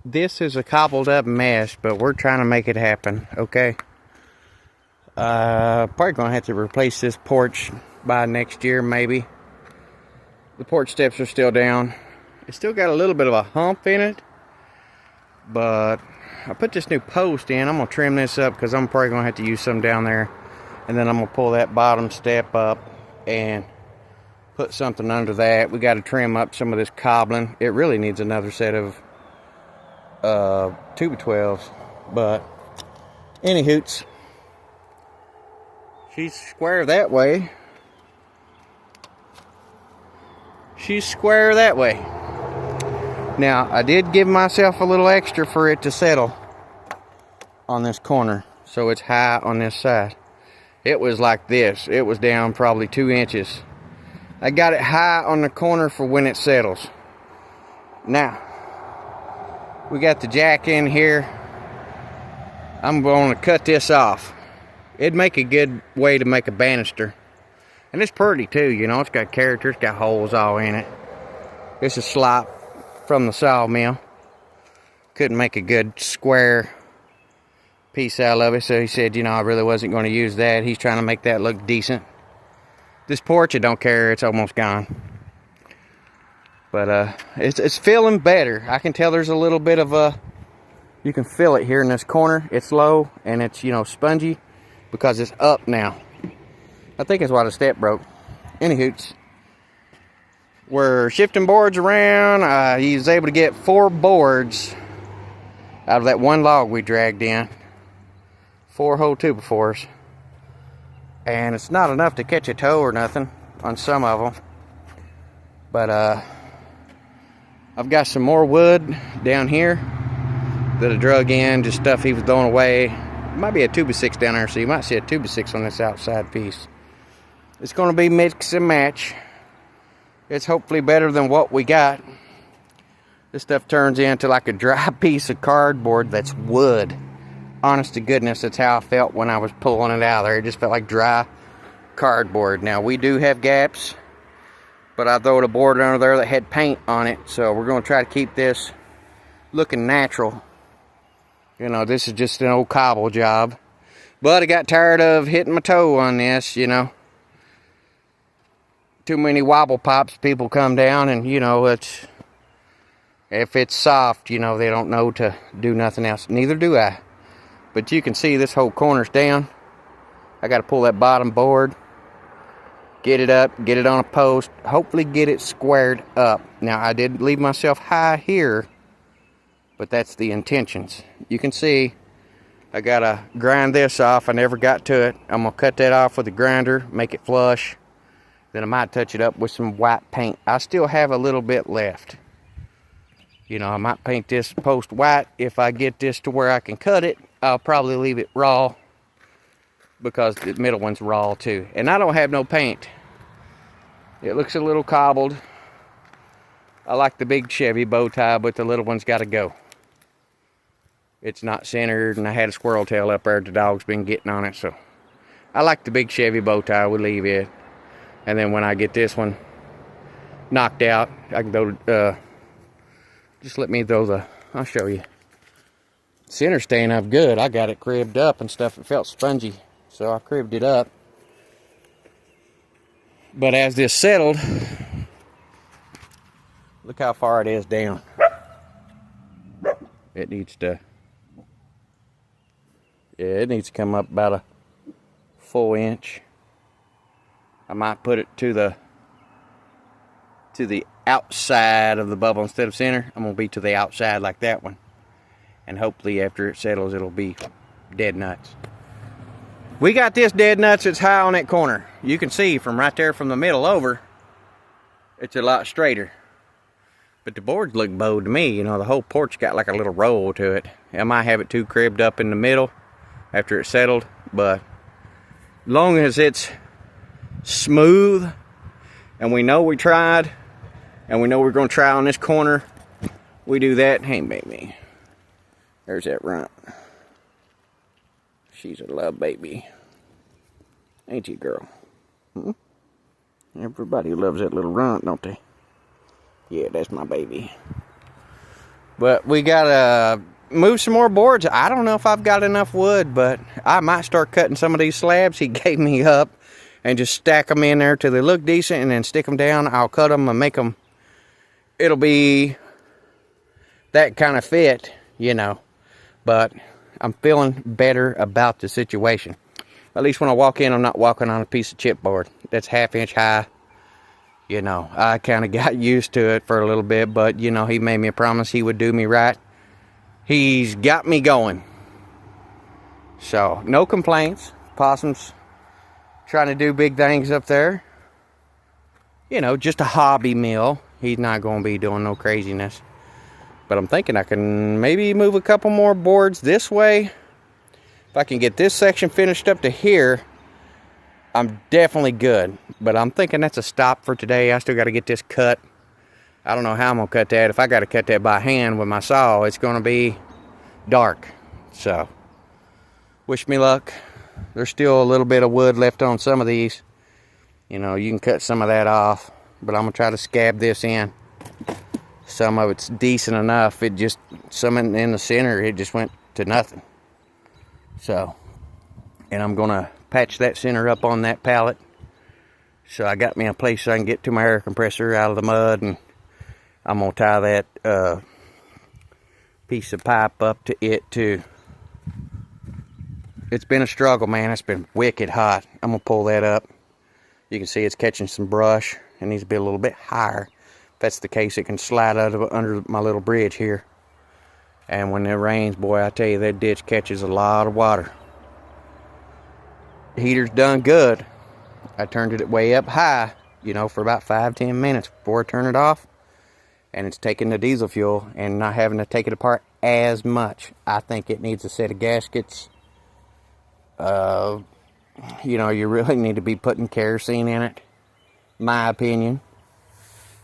This is a cobbled up mess, but we're trying to make it happen, okay? Probably gonna have to replace this porch by next year, maybe. The porch steps are still down. It's still got a little bit of a hump in it, but I put this new post in. I'm gonna trim this up because I'm probably gonna have to use some down there, and then I'm gonna pull that bottom step up and put something under that. We got to trim up some of this cobbling. It really needs another set of 2x12s, but anywhoots, she's square that way. She's square that way. Now, I did give myself a little extra for it to settle on this corner, so it's high on this side. It was like this. It was down probably 2 inches. I got it high on the corner for when it settles. Now, we got the jack in here. I'm going to cut this off. It'd make a good way to make a banister. And it's pretty too, you know. It's got character. It's got holes all in it. This is slop from the sawmill. Couldn't make a good square piece out of it, so he said, you know, I really wasn't going to use that. He's trying to make that look decent. This porch, I don't care. It's almost gone. But it's feeling better. I can tell there's a little bit of a, you can feel it here in this corner. It's low and it's, you know, spongy because it's up now. I think that's why the step broke. Anywhoots, we're shifting boards around. He was able to get 4 boards out of that one log we dragged in. 4 whole 2x4s. And it's not enough to catch a toe or nothing on some of them. But I've got some more wood down here that I drug in, just stuff he was throwing away. It might be a 2x6 down there, so you might see a 2x6 on this outside piece. It's going to be mix and match. It's hopefully better than what we got. This stuff turns into like a dry piece of cardboard that's wood. Honest to goodness, that's how I felt when I was pulling it out of there. It just felt like dry cardboard. Now, we do have gaps, but I throwed a board under there that had paint on it, so we're going to try to keep this looking natural. You know, this is just an old cobble job. But I got tired of hitting my toe on this, you know. Too many wobble pops, people come down and, you know, if it's soft, you know, they don't know to do nothing else. Neither do I. But you can see this whole corner's down. I got to pull that bottom board, get it up, get it on a post, hopefully get it squared up. Now, I did leave myself high here, but that's the intentions. You can see I got to grind this off. I never got to it. I'm going to cut that off with a grinder, make it flush. Then I might touch it up with some white paint. I still have a little bit left. You know, I might paint this post white. If I get this to where I can cut it, I'll probably leave it raw because the middle one's raw too. And I don't have no paint. It looks a little cobbled. I like the big Chevy bow tie, but the little one's got to go. It's not centered, and I had a squirrel tail up there. The dog's been getting on it, so I like the big Chevy bow tie. We'll leave it. And then when I get this one knocked out, I can throw, just let me throw the, I'll show you. Center staying up good. I got it cribbed up and stuff. It felt spongy, so I cribbed it up. But as this settled, look how far it is down. It needs to, yeah, it needs to come up about a full inch. I might put it to the outside of the bubble instead of center. I'm gonna be to the outside like that one, and hopefully after it settles, it'll be dead nuts. We got this dead nuts that's high on that corner. You can see from right there from the middle over, it's a lot straighter. But the boards look bowed to me. You know, the whole porch got like a little roll to it. I might have it too cribbed up in the middle after it's settled, but long as it's smooth and we know we tried and we know we're going to try on this corner, we do that. Hey, baby, there's that runt. She's a love baby, ain't you, girl? Everybody loves that little runt, don't they? Yeah, that's my baby. But we gotta move some more boards. I don't know if I've got enough wood, but I might start cutting some of these slabs he gave me up and just stack them in there till they look decent, and then stick them down. I'll cut them and make them, it'll be that kind of fit, you know. But I'm feeling better about the situation. At least when I walk in, I'm not walking on a piece of chipboard that's 1/2 inch high. You know, I kind of got used to it for a little bit, but you know, he made me a promise he would do me right. He's got me going. So, no complaints. Possum's trying to do big things up there. You know, just a hobby mill. He's not going to be doing no craziness. But I'm thinking I can maybe move a couple more boards this way. If I can get this section finished up to here, I'm definitely good. But I'm thinking that's a stop for today. I still got to get this cut. I don't know how I'm going to cut that. If I got to cut that by hand with my saw, it's going to be dark. So, wish me luck. There's still a little bit of wood left on some of these. You know, you can cut some of that off. But I'm going to try to scab this in. Some of it's decent enough. It just, some in the center, it just went to nothing. So, and I'm going to patch that center up on that pallet. So I got me a place so I can get to my air compressor out of the mud. And I'm going to tie that piece of pipe up to it too. It's been a struggle, man. It's been wicked hot. I'm going to pull that up. You can see it's catching some brush. It needs to be a little bit higher. If that's the case, it can slide out of under my little bridge here. And when it rains, boy, I tell you, that ditch catches a lot of water. The heater's done good. I turned it way up high, you know, for about 5-10 minutes before I turn it off. And it's taking the diesel fuel and not having to take it apart as much. I think it needs a set of gaskets. You know, you really need to be putting kerosene in it, my opinion.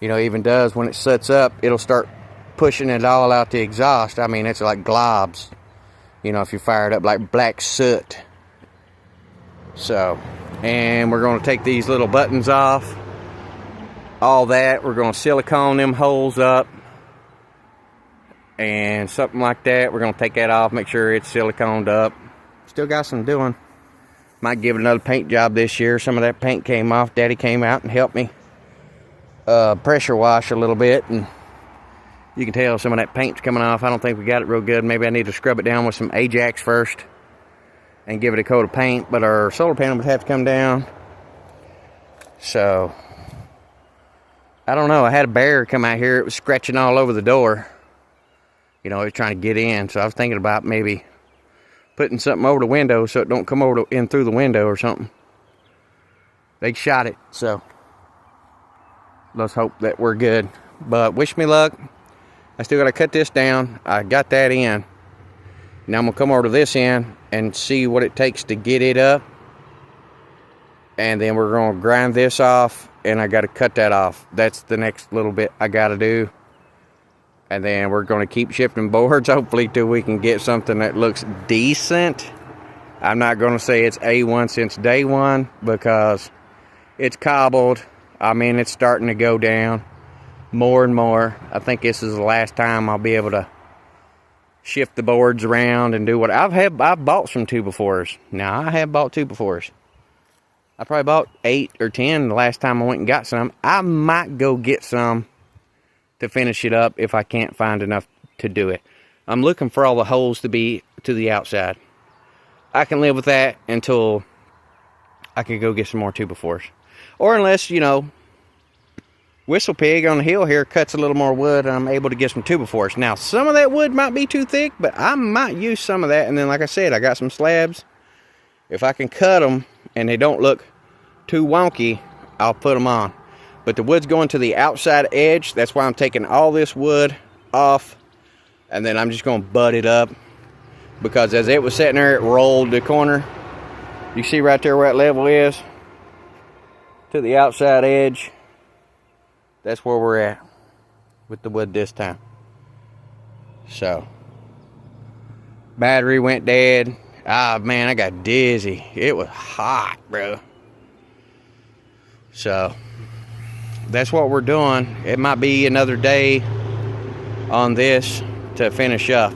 You know, even does when it sets up, it'll start pushing it all out the exhaust. I mean, it's like globs. You know, if you fire it up like black soot. So, and we're going to take these little buttons off. All that. We're going to silicone them holes up. And something like that. We're going to take that off, make sure it's siliconed up. Still got some doing. Might give it another paint job this year. Some of that paint came off. Daddy came out and helped me pressure wash a little bit, and you can tell some of that paint's coming off. I don't think we got it real good. Maybe I need to scrub it down with some Ajax first and give it a coat of paint, but our solar panel would have to come down. So I don't know. I had a bear come out here. It was scratching all over the door. You know, it was trying to get in, so I was thinking about maybe putting something over the window so it don't come over in through the window or something. They shot it, so let's hope that we're good. But wish me luck. I still got to cut this down. I got that in. Now I'm going to come over to this end and see what it takes to get it up. And then we're going to grind this off, and I got to cut that off. That's the next little bit I got to do. And then we're going to keep shifting boards, hopefully, till we can get something that looks decent. I'm not going to say it's A1 since day one, because it's cobbled. I mean, it's starting to go down more and more. I think this is the last time I'll be able to shift the boards around and do what I've bought some 2x4s. Now, I have bought 2x4s. I probably bought 8 or 10 the last time I went and got some. I might go get some to finish it up if I can't find enough to do it. I'm looking for all the holes to be to the outside. I can live with that until I can go get some more 2x4s. Or unless, you know, Whistle Pig on the hill here cuts a little more wood and I'm able to get some 2x4s. Now, some of that wood might be too thick, but I might use some of that. And then, like I said, I got some slabs. If I can cut them and they don't look too wonky, I'll put them on. But the wood's going to the outside edge. That's why I'm taking all this wood off. And then I'm just going to butt it up. Because as it was sitting there, it rolled the corner. You see right there where that level is? To the outside edge. That's where we're at with the wood this time. So, battery went dead. Ah, man, I got dizzy. It was hot, bro. So, that's what we're doing. It might be another day on this to finish up.